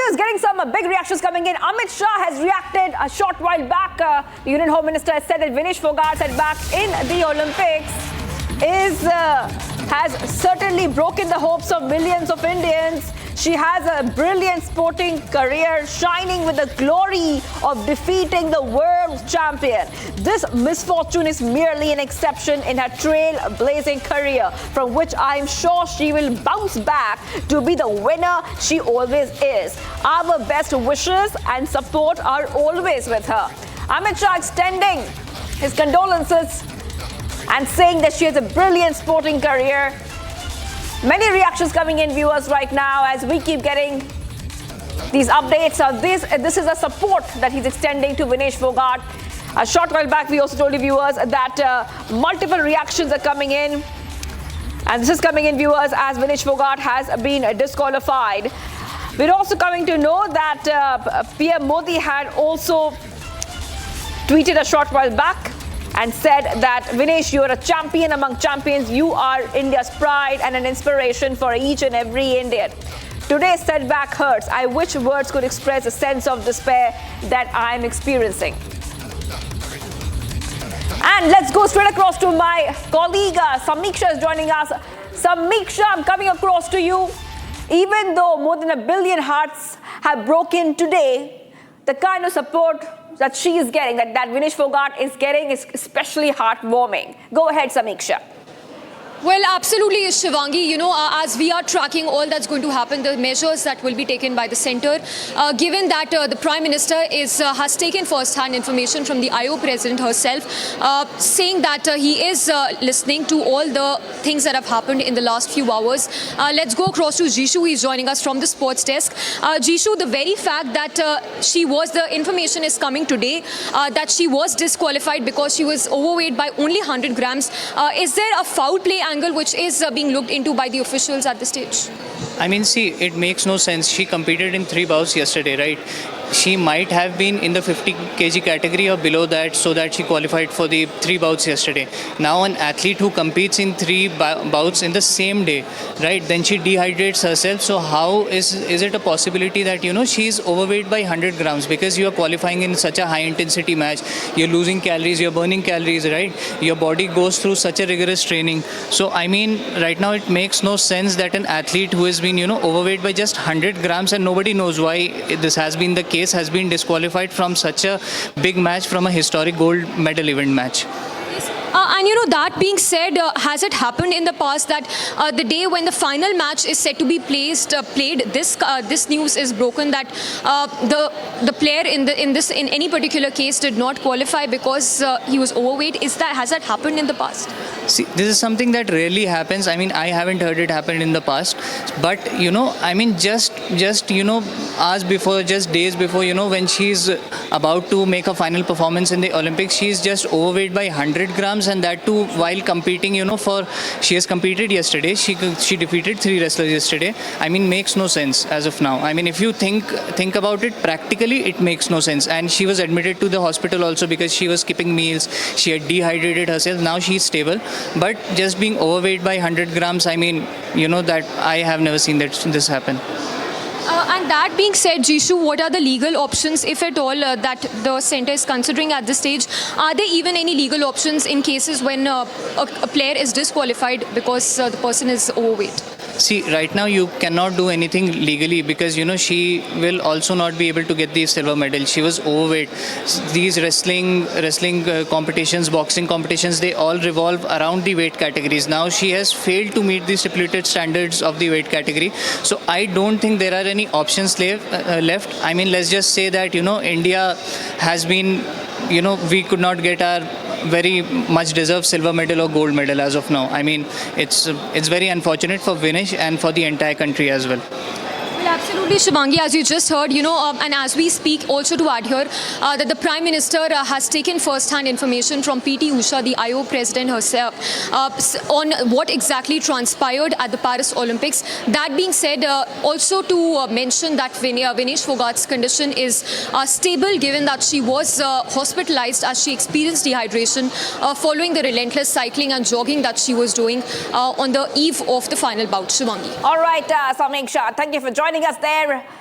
viewers, getting some big reactions coming in. Amit Shah has reacted a short while back. The Union Home Minister has said that Vinesh Fogart setback in the Olympics has certainly broken the hopes of millions of Indians. She has a brilliant sporting career, shining with the glory of defeating the world champion. This misfortune is merely an exception in her trailblazing career, from which I am sure she will bounce back to be the winner she always is. Our best wishes and support are always with her. Amit Shah extending his condolences and saying that she has a brilliant sporting career. Many reactions coming in, viewers, right now as we keep getting these updates. This is a support that he's extending to Vinesh Fogart. A short while back, we also told you, viewers, that multiple reactions are coming in. And this is coming in, viewers, as Vinesh Fogart has been disqualified. We're also coming to know that PM Modi had also tweeted a short while back and said that, Vinesh, you are a champion among champions. You are India's pride and an inspiration for each and every Indian. Today's setback hurts. I wish words could express a sense of despair that I'm experiencing. And let's go straight across to my colleague, Samiksha is joining us. Samiksha, I'm coming across to you. Even though more than 1 billion hearts have broken today, the kind of support that she is getting, that Vinesh Fogart is getting, is especially heartwarming. Go ahead, Samiksha. Well, absolutely, Shivangi. You know, as we are tracking all that's going to happen, the measures that will be taken by the centre, given that the Prime Minister has taken first-hand information from the IO President herself, saying that he is listening to all the things that have happened in the last few hours. Let's go across to Jishu. He's joining us from the sports desk. Jishu, the very fact that the information is coming today, that she was disqualified because she was overweight by only 100 grams. Is there a foul play angle which is being looked into by the officials at this stage? I mean, see, it makes no sense. She competed in 3 bouts yesterday, right? She might have been in the 50 kg category or below that, so that she qualified for the 3 bouts yesterday. Now an athlete who competes in 3 bouts in the same day, right, then she dehydrates herself. So how is it a possibility that, you know, she's overweight by 100 grams? Because you are qualifying in such a high intensity match, you're losing calories, you're burning calories, right? Your body goes through such a rigorous training. So I mean, right now it makes no sense that an athlete who has been, you know, overweight by just 100 grams, and nobody knows why this has been the case, has been disqualified from such a big match, from a historic gold medal event match. And you know, that being said, has it happened in the past that the day when the final match is set to be played, this news is broken that the player in any particular case did not qualify because he was overweight? Has that happened in the past? See, this is something that rarely happens. I mean, I haven't heard it happen in the past. But, you know, I mean, just you know, hours before, just days before, you know, when she's about to make a final performance in the Olympics, she's just overweight by 100 grams, and that too while competing, you know, she has competed yesterday. She defeated 3 wrestlers yesterday. I mean, makes no sense as of now. I mean, if you think about it practically, it makes no sense. And she was admitted to the hospital also because she was skipping meals. She had dehydrated herself. Now she's stable. But just being overweight by 100 grams, I mean, you know, that I have never seen this happen. And that being said, Jishu, what are the legal options, if at all, that the centre is considering at this stage? Are there even any legal options in cases when a player is disqualified because the person is overweight? See, right now you cannot do anything legally because, you know, she will also not be able to get the silver medal. She was overweight. These wrestling competitions, boxing competitions, they all revolve around the weight categories. Now she has failed to meet the stipulated standards of the weight category. So I don't think there are any options left. I mean, let's just say that, you know, India has been, you know, we could not get our very much deserved silver medal or gold medal as of now. I mean, it's very unfortunate for Vinesh and for the entire country as well. Well, absolutely, Shivangi, as you just heard, you know, and as we speak, also to add here, that the Prime Minister has taken first-hand information from PT Usha, the IO President herself, on what exactly transpired at the Paris Olympics. That being said, also to mention that Vinesh Fogart's condition is stable, given that she was hospitalized as she experienced dehydration following the relentless cycling and jogging that she was doing on the eve of the final bout. Shivangi. All right, Samiksha, thank you for joining us there.